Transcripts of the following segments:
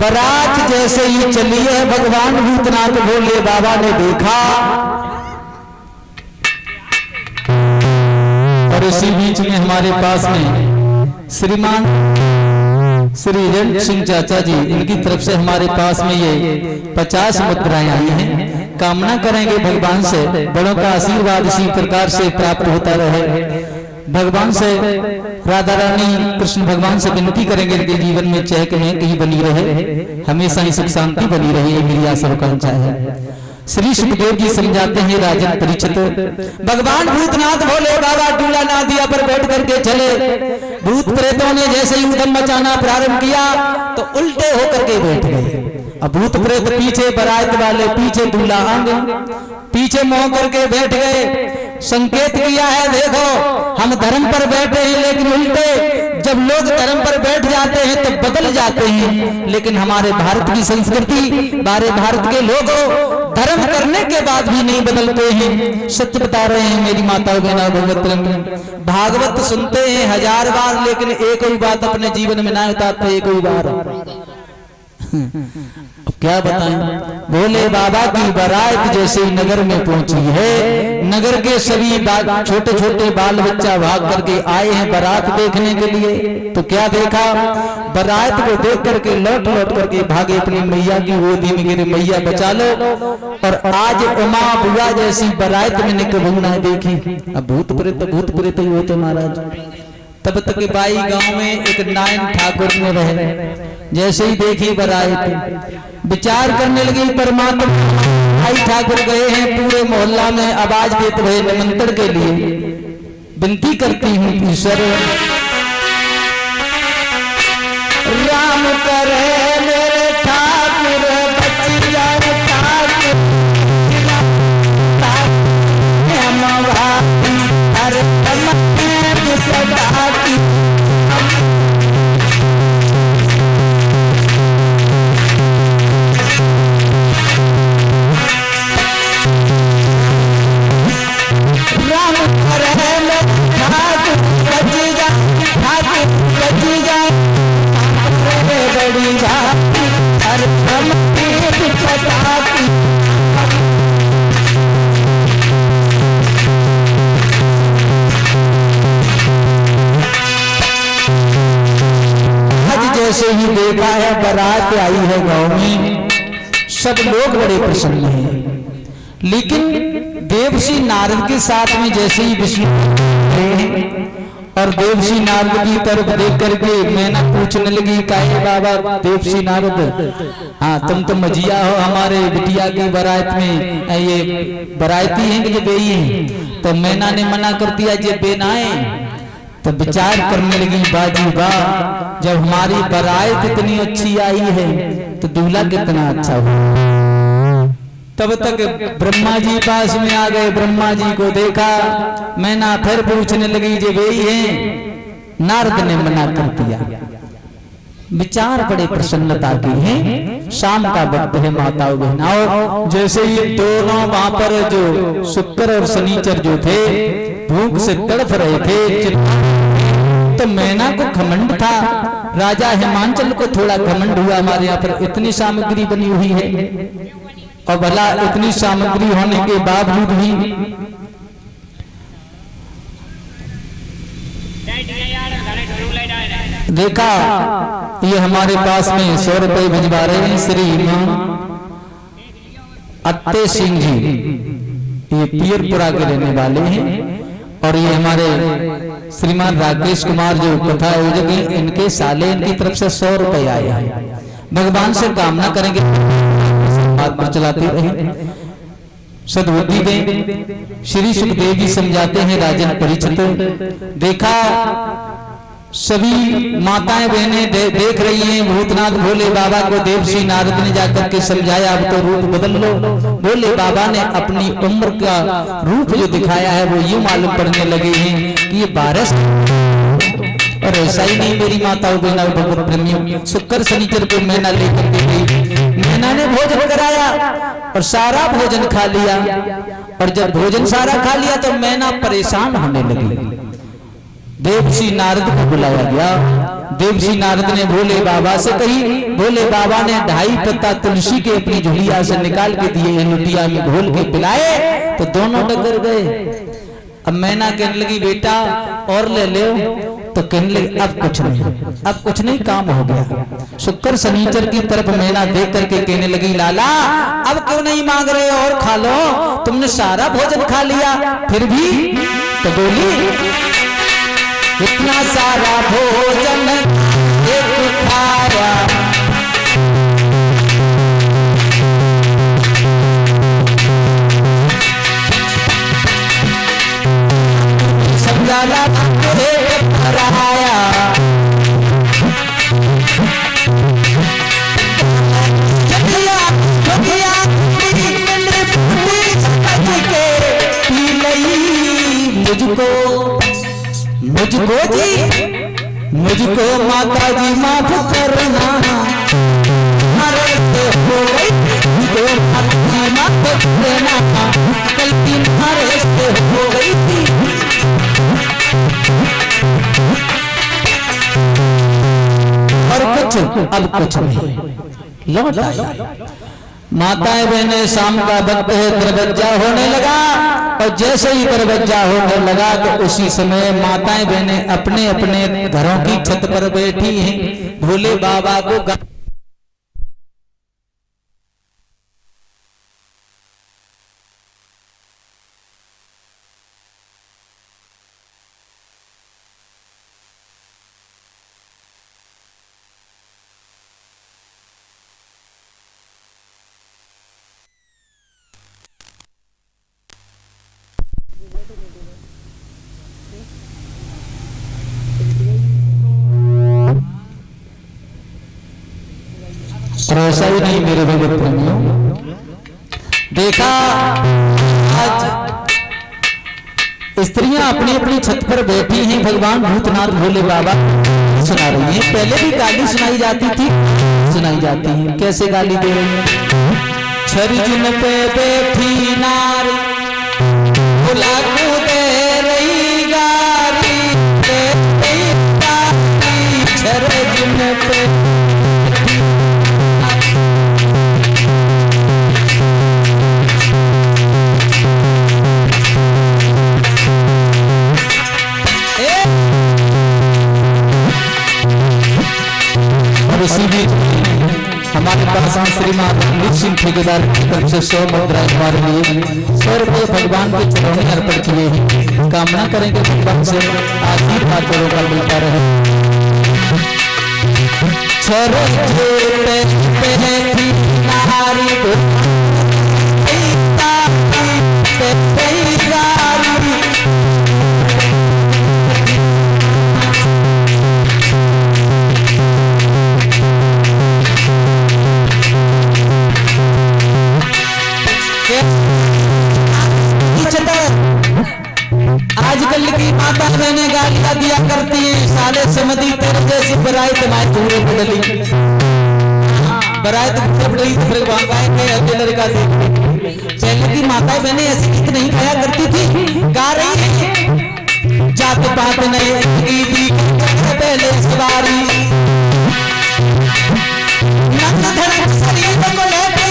बारात जैसे ही चली है भगवान भूतनाथ भोले बाबा ने देखा और इसी बीच में हमारे पास में श्रीमान श्री रण सिंह चाचा जी, इनकी तरफ से हमारे पास में ये 50 मुद्राएं आई हैं। कामना करेंगे भगवान से बड़ों का आशीर्वाद इसी प्रकार से प्राप्त होता रहे। भगवान से राधा रानी कृष्ण भगवान से विनती करेंगे इनके जीवन में चहक में कहीं बनी रहे, हमेशा ही सुख शांति बनी रही, ये मेरी आशा आकांक्षा है। श्री सुखदेव जी समझाते हैं राजन परीक्षित, भगवान भूतनाथ भोले बाबा दूल्हा नादिया पर बैठ करके चले। भूत प्रेतों ने जैसे ही उधम मचाना प्रारंभ किया तो उल्टे होकर के बैठ गए। अब भूत प्रेत पीछे, बारात वाले पीछे, दूल्हा आगे पीछे मोह करके बैठ गए। संकेत किया है, देखो हम धर्म पर बैठे हैं लेकिन उल्टे। जब लोग धर्म पर बैठ जाते हैं तो बदल जाते हैं, लेकिन हमारे भारत की संस्कृति, हमारे भारत के लोग धर्म करने के बाद भी नहीं बदलते हैं। सत्य बता रहे हैं मेरी माता बहना, भागवत सुनते हैं 1000 बार लेकिन एक ही बात अपने जीवन में ना उतारते, एक ही बार। अब क्या बताएं, भोले बाबा की बारात जैसे नगर में पहुंची है, नगर के सभी छोटे छोटे बाल बच्चा भाग करके आए हैं बारात देखने के लिए। तो क्या देखा, बारात को देख करके लौट लौट करके भागे अपनी मैया की गोदी में गिरे, मैया बचा लो। और आज उमा बुआ जैसी बारात मैंने कभी ना देखी। अब भूत प्रेत ही होते महाराज। तब तक बाई गांव में एक नारायण ठाकुर में रहे, जैसे ही देखी बारात विचार करने लगी, परमात्मा भाई ठाकुर गए हैं, पूरे मोहल्ला में आवाज देते हुए निमंत्रण के लिए विनती करती हूँ ईश्वर राम करे मेरे ठाकुर बचिया ठाकुर जैसे ही देखा है बारात आई है गांव में, सब लोग बड़े प्रसन्न हैं। लेकिन देवसी नारद के साथ में जैसे ही विष्णु और देवसी नारद की तरफ देख करके मैंने पूछने लगी, काहे बाबा देवसी नारद, हाँ तुम तो मजिया हो, हमारे बिटिया की बारात में ये बाराती हैं कि जो बेई हैं। तो मैना ने मना कर दिया जे बेनाए। तो विचार करने लगी, बाजी वाह, जब हमारी बारात इतनी अच्छी आई है तो दूल्हा कितना अच्छा हो। तब तक ब्रह्मा जी पास में आ गए, ब्रह्मा जी को देखा, मैना फिर पूछने लगी जे वही है। नारद ने मना कर दिया। विचार बड़े प्रसन्नता की हैं। शाम का वक्त है माताओं बहनाओं, जैसे ही दोनों वहां पर जो शुक्र और शनिचर जो थे भूख से तड़फ रहे थे, तो मैना को घमंड था, राजा हिमांचल को थोड़ा घमंड हुआ, हमारे यहाँ पर इतनी सामग्री बनी हुई है और भला इतनी सामग्री होने के बावजूद भी देखा ये हमारे पास में 100 रुपए भिजवा रहे हैं श्री अत्ते सिंह जी, ये पीरपुरा के रहने वाले हैं। और ये हमारे श्रीमान राकेश कुमार जो कथा आयोजक हैं, इनके साले, इनकी तरफ से 100 रुपए आए हैं। भगवान से कामना करेंगे बात पर चलाते रहे, सद्बुद्धि दें। श्री सुखदेव जी समझाते हैं राजन परीक्षित, देखा सभी माताएं बहनें देख रही हैं भूतनाथ भोले बाबा को। देवसी नारद ने जाकर के समझाया, अब तो रूप बदल लो। भोले बाबा ने अपनी उम्र का रूप जो दिखाया है वो यूं मालूम पड़ने लगे हैं कि ये 12। और ऐसा ही नहीं मेरी माताओं बहना भगवत प्रेमियों, शुक्र शनिचर को मैना लेकर के गई, मैना ने भोजन कराया और सारा भोजन खा लिया। और जब भोजन सारा खा लिया तो मैना परेशान होने लगी। देवसी नारद को बुलाया गया, देवसी नारद ने भोले बाबा से कही। भोले बाबा ने 2.5 पत्ता तुलसी के अपनी झोलिया से निकाल के दिए, लुटिया में घोल के पिलाए तो दोनों डगर गए। अब मैना कहने लगी बेटा और ले लो, तो कहने लगी अब कुछ नहीं, अब कुछ नहीं, काम हो गया। शुक्र शनिचर की तरफ मैना देख करके कहने लगी लाला अब क्यों नहीं मांग रहे और खा लो, तुमने सारा भोजन खा लिया फिर भी। तो बोली इतना सारा भोजन एक खाया, समझाला कराया, मुझको जी मुझको माता जी माफ करना, हमारे से हो गई तो माता जी माफ करना, गलती हमारे से हो गई थी। और कुछ अब कुछ नहीं, लौट आया। माताएं बहने शाम का वक्त है, दरवाजा होने लगा और जैसे ही दरवाजा होने लगा तो उसी समय माताएं बहने अपने अपने घरों की छत पर बैठी हैं। भोले बाबा को ऐसा ही नहीं मेरे भगत प्रेमियों, देखा आज स्त्रियां अपनी अपनी छत पर बैठी हैं, भगवान भूतनाथ भोले बाबा सुना रही हैं। पहले भी गाली सुनाई जाती थी, सुनाई जाती है। कैसे गाली दे रही है? छरिजन पे बैठी नारी भोला को दे रही गारी, छरिजन पे इसी बीच हमारे पास श्रीमान अमित सिंह ठेकेदार की तरफ से 100 मुद्रा हमारे लिए 100 रुपये भगवान के चरणों में अर्पण किए हैं। कामना करेंगे भगवान से आशीर्वाद करो का मिलता रहे। आजकल की माता बहने गालियां दिया करती हैं, साले समझी तेरे जैसी बराई तुम्हारी दूर बदली, बराई तो बदली तो फिर गाएंगे लड़का देख। पहले की माता बहने ऐसी गीत नहीं गाया करती थी, गा रही है जात पात नहीं पहले सवारी शरीर को लेके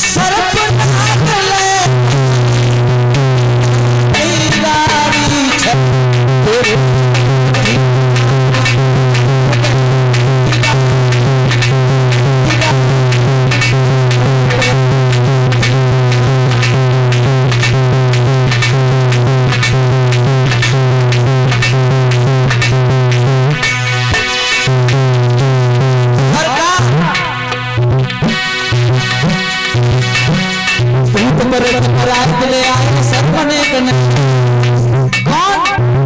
सरप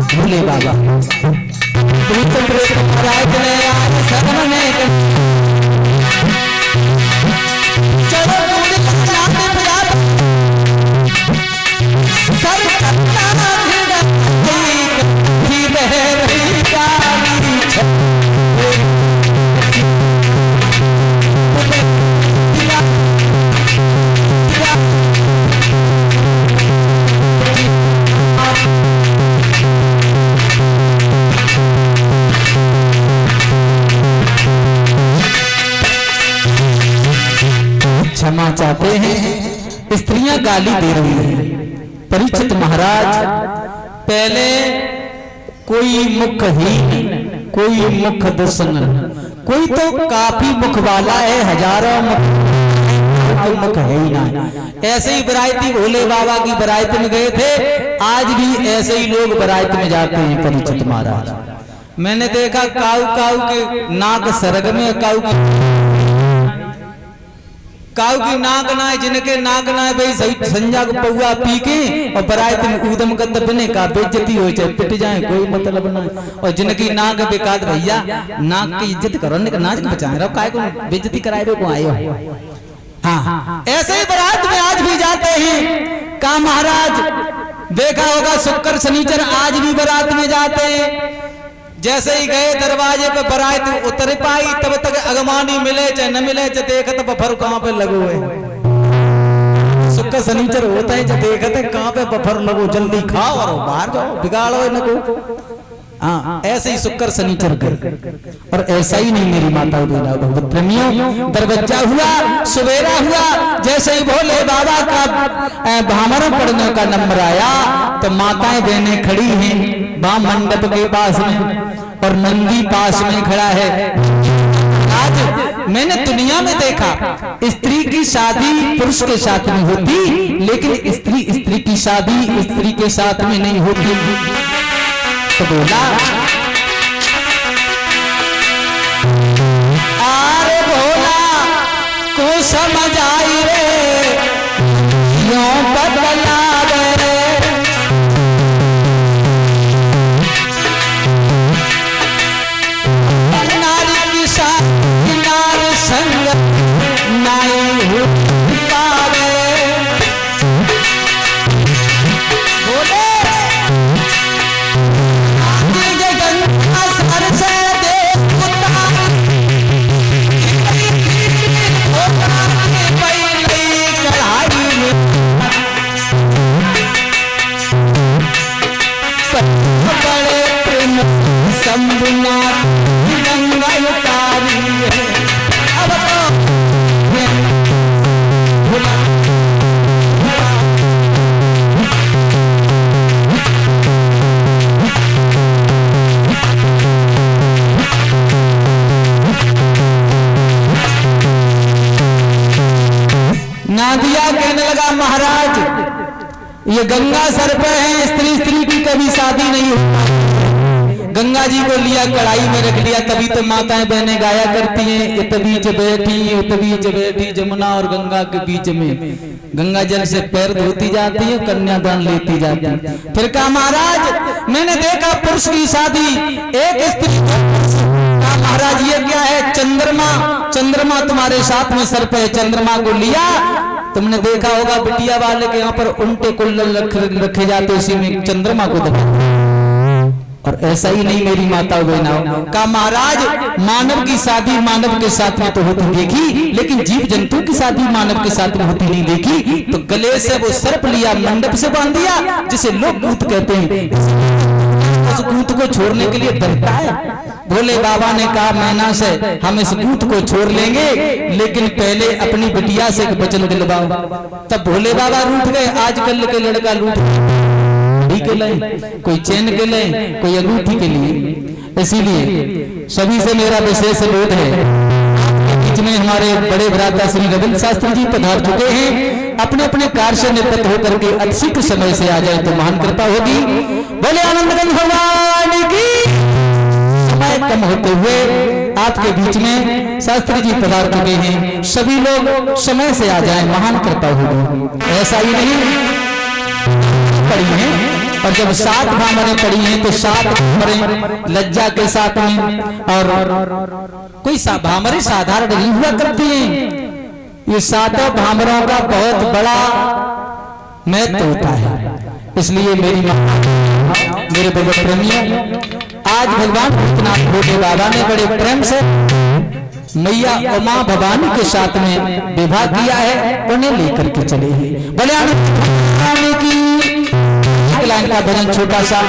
भोले बाबा क्षमा चाहते हैं। स्त्रियां गाली दे रही हैं। परीक्षित महाराज, पहले कोई मुखहीन, कोई मुख दुश्मन, कोई तो काफी मुख वाला है, हजारों मुख है ही ना। ऐसे ही बरायती भोले बाबा की बरायत में गए थे, आज भी ऐसे ही लोग बरायत में जाते हैं। परीक्षित महाराज, मैंने देखा काऊ काऊ के नाक सरग में, काऊ की नाक ना है, जिनके नाक ना है भाई संजा को पौआ पी के और बरायत में ऊदम का दबने का बेइज्जती हो जाए, पिट जाए, कोई मतलब ना। और जिनकी नाक बेकार, भैया नाक की इज्जत करो, नाच के बचाए रहो, काय को बेइज्जती कराए को आए हो। हाँ, ऐसे ही बारात में आज भी जाते हैं। का महाराज देखा होगा शुक्र शनिचर आज भी बारात में जाते हैं। जैसे ही गए दरवाजे पे बारात उतर पाई, तब तक अगमानी मिले चाहे न मिले, चाहे देखते बफर कहाँ पे लगो है। शुक्र शनिचर होता है, जब देखते कहाँ पे बफर लगो, जल्दी खाओ और बाहर जाओ, बिगाड़ो इनको। हाँ, ऐसे ही शुक्र शनिचर गए। और ऐसा ही नहीं मेरी माता भगवत प्रेमियों, दरवाजा हुआ, सवेरा हुआ, जैसे ही भोले बाबा का भामर पढ़ने का नंबर आया तो माताएं बहनें खड़ी हैं वहां मंडप के पास में, और नंदी पास में खड़ा है। आज मैंने दुनिया में देखा, स्त्री की शादी पुरुष के साथ में होती, लेकिन स्त्री की शादी स्त्री के साथ में नहीं होती। तो बोला, अरे भोला को समझ आई रे, क्यों बदलावे नारी की शादी नार संग नाई हो पावे। बोले नादिया कहने लगा, महाराज ये गंगा सर पे है, स्त्री की कभी शादी नहीं होती। गंगा जी को लिया कढ़ाई में रख लिया, तभी तो माताएं बहनें गाया करती हैं, इत बीच बैठी जमुना और गंगा के बीच में, गंगा जल से पैर धोती जाती है, कन्यादान लेती जाती है। फिर कहा, महाराज मैंने देखा पुरुष की शादी एक स्त्री। महाराज ये क्या है? चंद्रमा तुम्हारे साथ में सर पे, चंद्रमा को लिया। तुमने देखा होगा बिटिया वाले के यहाँ पर उल्टे कुल्लल रखे जाते, उसी में चंद्रमा को दबा। और ऐसा ही नहीं मेरी माता बहनाओं का, महाराज मानव की शादी मानव के साथ में तो होती देखी, लेकिन जीव जंतु की शादी मानव के साथ में होती नहीं देखी। तो गले से वो सर्प लिया, मंडप से बांध दिया, जिसे लोग भूत कहते हैं। उस भूत को छोड़ने के लिए डरता है। भोले बाबा ने कहा, मैना से हम इस भूत को छोड़ लेंगे, लेकिन पहले अपनी बिटिया से वचन दिलवाओ। तब भोले बाबा रूठ गए। आजकल के लड़का रूठ के लिए, कोई चैन के लिए, कोई अंगूठी के लिए। इसीलिए सभी से मेरा विशेष अनुरोध है, बीच में हमारे बड़े भ्राता श्री रविंद्र शास्त्री जी पधार चुके हैं। अपने अपने कार्य से निवृत्त होकर के अतिशीघ्र समय से आ जाए तो महान कृपा होगी। बोले आनंदगंज भगवान की। समय कम होते हुए आपके बीच में शास्त्री जी पधार चुके हैं, सभी लोग समय से आ जाएं, महान कृपा होगी। ऐसा ही नहीं पड़ी है, और जब 7 भामरें पड़ी हैं तो 7 भामरें लज्जा के साथ में, और कोई भामरें साधारण नहीं हुआ करती हैं। ये 7 भामरों का बहुत बड़ा महत्व होता है। इसलिए मेरी मेरे भगवत प्रेमियों, आज भगवान भूतनाथ भोले बाबा ने बड़े प्रेम से मैया उमा भवानी के साथ में विवाह किया है, उन्हें लेकर के चले हैं। बोले आने की लाइन का भजन छोटा सा।